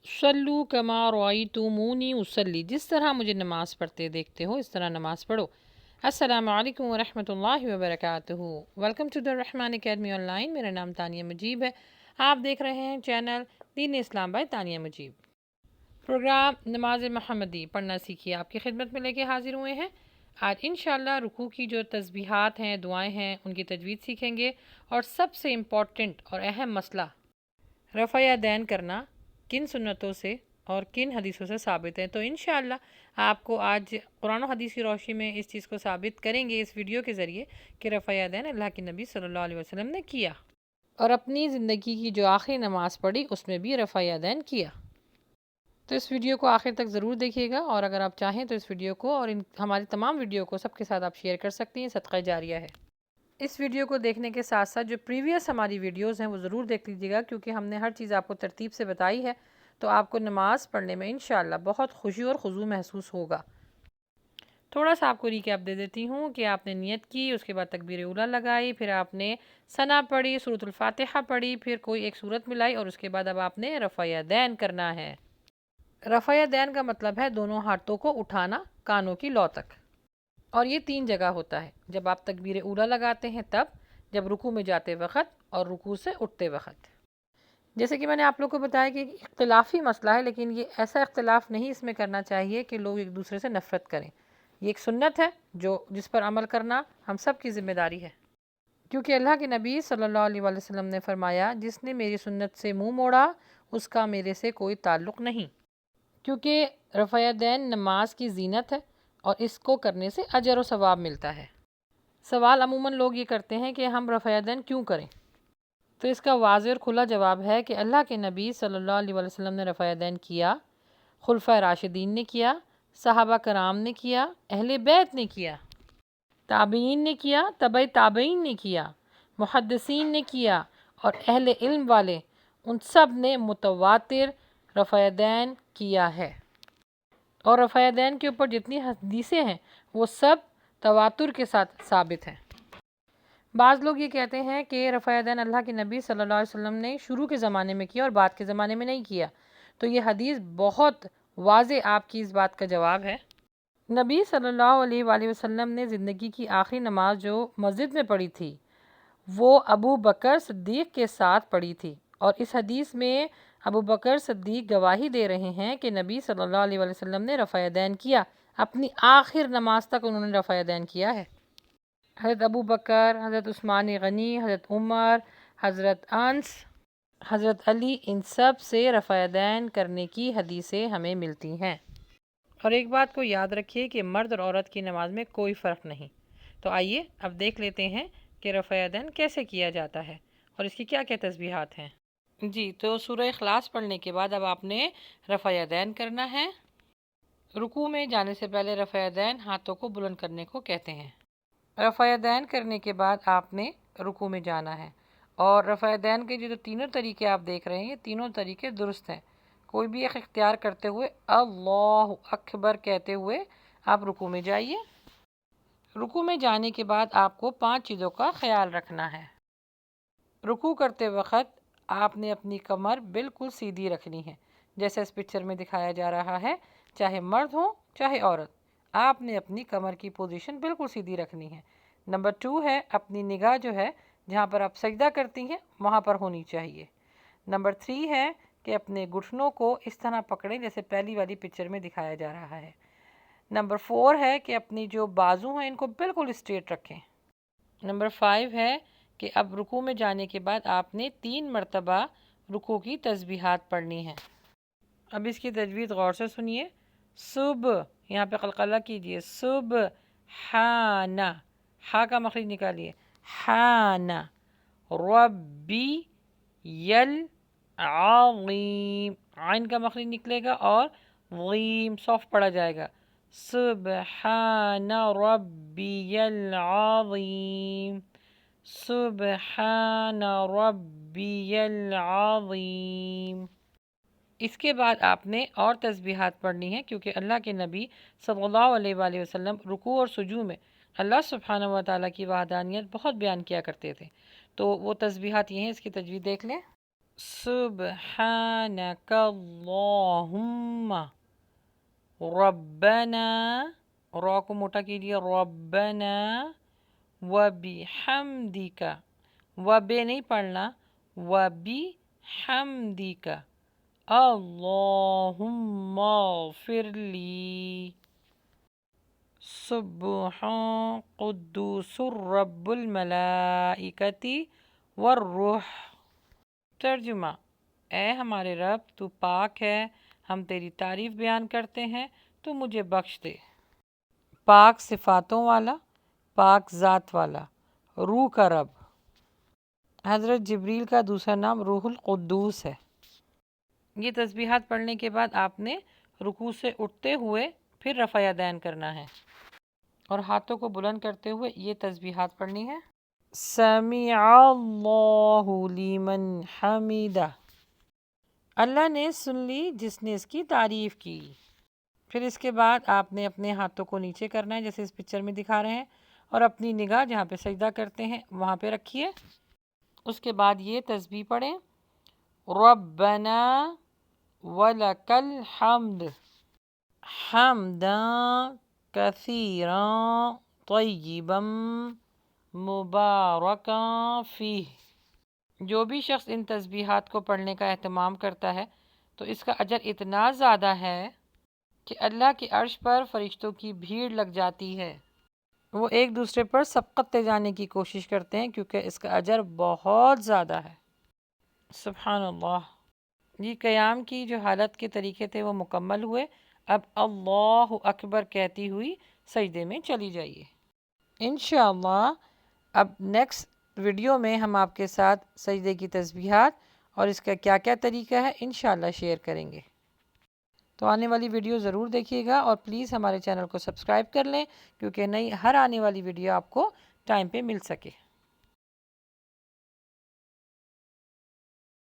सल्लू कमा रअयतुमूनी उसल्ली, जिस तरह मुझे नमाज़ पढ़ते देखते हो इस तरह नमाज़ पढ़ो। अस्सलामु अलैकुम व रहमतुल्लाहि व बरकातुहू। Welcome to the Rahman academy online. मेरा नाम तानिया मुजीब है। आप देख रहे हैं चैनल दीन इस्लाम बाय तानिया मुजीब। प्रोग्राम नमाज महमदी पढ़ना सीखिए आपकी खिदमत में लेके हाजिर हुए हैं। आज इंशाअल्लाह रुकू की जो तस्बीहात हैं, दुआएं हैं, उनकी तजवीद सीखेंगे। और सबसे इम्पॉर्टेंट और अहम मसला, रफ़ा दैन करना किन सुन्नतों से और किन हदीसों से साबित है। तो इंशाअल्लाह आपको आज कुरान और हदीस की रोशनी में इस चीज़ को साबित करेंगे इस वीडियो के ज़रिए कि रफ़ा दैन अल्लाह के नबी सल्लल्लाहु अलैहि वसल्लम ने किया और अपनी ज़िंदगी की जो आखिरी नमाज़ पढ़ी उसमें भी रफ़ा दैन किया। तो इस वीडियो को आखिर तक ज़रूर देखिएगा, और अगर आप चाहें तो इस वीडियो को और इन हमारी तमाम वीडियो को सबके साथ आप शेयर कर सकती हैं। सदका जारिया है। इस वीडियो को देखने के साथ साथ जो प्रीवियस हमारी वीडियोस हैं वो ज़रूर देख लीजिएगा, क्योंकि हमने हर चीज़ आपको तरतीब से बताई है। तो आपको नमाज़ पढ़ने में इंशाअल्लाह बहुत खुशी और खुशू महसूस होगा। थोड़ा सा आपको रिकैप दे देती हूँ कि आपने नियत की, उसके बाद तकबीर उला लगाई, फिर आपने सना पढ़ी, सूरतुल फातिहा पढ़ी, फिर कोई एक सूरत मिलाई, और उसके बाद अब आपने रफ़ा दैन करना है। रफ़ा दैन का मतलब है दोनों हाथों को उठाना कानों की लौ तक, और ये 3 जगह होता है। जब आप तकबीर ऊला लगाते हैं तब, जब रुकू में जाते वक़्त, और रुकू से उठते वक़्त। जैसे कि मैंने आप लोग को बताया कि इख्तिलाफ़ी मसला है, लेकिन ये ऐसा इख्तिलाफ़ नहीं इसमें करना चाहिए कि लोग एक दूसरे से नफ़रत करें। ये एक सुन्नत है जो जिस पर अमल करना हम सब की ज़िम्मेदारी है, क्योंकि अल्लाह के नबी सल्लल्लाहु अलैहि वसल्लम ने फरमाया, जिसने मेरी सुन्नत से मुँह मोड़ा उसका मेरे से कोई ताल्लुक़ नहीं। क्योंकि रफ़ा दैन नमाज की ज़ीनत है और इसको करने से अजर व सवाब मिलता है। सवाल अमूमन लोग ये करते हैं कि हम रफ़ा दैन क्यों करें। तो इसका वाज़ेह और खुला जवाब है कि अल्लाह के नबी सल्लल्लाहु अलैहि वसल्लम ने रफ़ा दैन किया, खुलफ़ा राशिदीन ने किया, सहाबा कराम ने किया, अहले बैत ने किया, ताबईन ने किया, तबई ताबईन ने किया, मुहद्दिसीन ने किया, और अहले इल्म वाले उन सब ने मुतवातिर रफ़ा दैन किया है। और रफ़ा दैन के ऊपर जितनी हदीसें हैं वो सब तवातुर के साथ साबित हैं। बाज़ लोग ये कहते हैं कि रफ़ा दैन अल्लाह के नबी सल्लल्लाहु अलैहि वसल्लम ने शुरू के ज़माने में किया और बाद के ज़माने में नहीं किया। तो ये हदीस बहुत वाज़े आपकी इस बात का जवाब है। नबी सल्लल्लाहु अलैहि वसल्लम ने ज़िंदगी की आखिरी नमाज जो मस्जिद में पढ़ी थी वो अबू बकर सिद्दीक़ के साथ पढ़ी थी, और इस हदीस में अबू बकर सिद्दीक़ गवाही दे रहे हैं कि नबी सल्लल्लाहु अलैहि वसल्लम ने रफ़ा दैन किया। अपनी आखिर नमाज तक उन्होंने रफ़ा दैन किया है। हज़रत अबू बकर, हज़रत उस्मान गनी, हज़रत उमर, हज़रत अनस, हज़रत अली, इन सब से रफ़ा दैन करने की हदीसें हमें मिलती हैं। और एक बात को याद रखिए कि मर्द और औरत की नमाज में कोई फ़र्क नहीं। तो आइए अब देख लेते हैं कि रफ़ा दैन कैसे किया जाता है और इसकी क्या क्या तस्बीहात हैं। जी, तो सूरह इखलास पढ़ने के बाद अब आपने रफ़ा दैन करना है। रुकू में जाने से पहले रफ़ा दैन हाथों को बुलंद करने को कहते हैं। रफ़ा दैन करने के बाद आपने रुकू में जाना है, और रफ़ा दैन के जो तीनों तरीके आप देख रहे हैं ये तीनों तरीके दुरुस्त हैं। कोई भी एक इख्तियार करते हुए अल्लाहु अकबर कहते हुए आप रुकू में जाइए। रुकू में जाने के बाद आपको 5 चीज़ों का ख्याल रखना है। रुकू करते वक्त आपने अपनी कमर बिल्कुल सीधी रखनी है, जैसे इस पिक्चर में दिखाया जा रहा है। चाहे मर्द हो चाहे औरत, आपने अपनी कमर की पोजीशन बिल्कुल सीधी रखनी है। नंबर 2 है, अपनी निगाह जो है जहाँ पर आप सजदा करती हैं वहाँ पर होनी चाहिए। नंबर 3 है कि अपने घुटनों को इस तरह पकड़ें जैसे पहली वाली पिक्चर में दिखाया जा रहा है। नंबर 4 है कि अपनी जो बाजू हैं इनको बिल्कुल स्ट्रेट रखें। नंबर 5 है कि अब रुकू में जाने के बाद आपने 3 मरतबा रुकू की तस्बीहात पढ़नी है। अब इसकी तजवीज़ गौर से सुनिए। सुबह, यहाँ पे कलकला कीजिए, सुबह हाना, हा का मखरज निकालिए, हाना, रब्बी यल आज़ीम, आइन का मखरज निकलेगा और गीम सॉफ्ट पढ़ा जाएगा। सुबहान रब्बियल आज़ीम, सुबहान रब्बियल आज़ीम। इसके बाद आपने और तस्बीहात पढ़नी है, क्योंकि अल्लाह के नबी सल्लल्लाहु अलैहि वसल्लम रुकू और सुजू में अल्लाह सुब्हानहू व तआला की वहदानियत बहुत बयान किया करते थे। तो वो तस्बीहात ये हैं, इसकी तजवीज़ देख लें। सुबहानक अल्लाहुम्मा रब्बना, रॉ को मोटा कीजिए, रब्बना व बिहम्दिका, व बे नहीं पढ़ना, व बिहम्दिका अल्लाहुम्मा फिरली सुब्हान कुद्दूसुर रब्बुल मलाइकति वर्रूह। तर्जुमा, ए हमारे रब तू पाक है, हम तेरी तारीफ़ बयान करते हैं, तू मुझे बख्श दे। पाक सिफ़ातों वाला, पाक ज़ात वाला, रूह का रब। हज़रत जिब्रील का दूसरा नाम रूहुल कुद्दूस है। ये तस्बीहात पढ़ने के बाद आपने रुकू से उठते हुए फिर रफ़ा यदैन करना है और हाथों को बुलंद करते हुए ये तस्बीहात पढ़नी है। समीअल्लाहु लिमन हमीदा, अल्लाह ने सुन ली जिसने इसकी तारीफ़ की। फिर इसके बाद आपने अपने हाथों को नीचे करना है जैसे इस पिक्चर में दिखा रहे हैं और अपनी निगाह जहाँ पे सजदा करते हैं वहाँ पे रखिए। उसके बाद ये तस्बीह पढ़ें, रब्बना वलकल हम्द हम्दन कसीरन तय्यिबन मुबारकन फीह। जो भी शख्स इन तस्बीहात को पढ़ने का एहतमाम करता है तो इसका अजर इतना ज़्यादा है कि अल्लाह के अर्श पर फरिश्तों की भीड़ लग जाती है। वो एक दूसरे पर सबकत ले जाने की कोशिश करते हैं क्योंकि इसका अजर बहुत ज़्यादा है। सुभान अल्लाह। ये क़याम की जो हालत के तरीके थे वो मुकम्मल हुए। अब अल्लाहु अकबर कहती हुई सजदे में चली जाइए। इंशाअल्लाह अब नेक्स्ट वीडियो में हम आपके साथ सजदे की तस्बीहात और इसका क्या क्या तरीका है इंशाअल्लाह शेयर करेंगे। तो आने वाली वीडियो ज़रूर देखिएगा और प्लीज़ हमारे चैनल को सब्सक्राइब कर लें क्योंकि नई हर आने वाली वीडियो आपको टाइम पे मिल सके।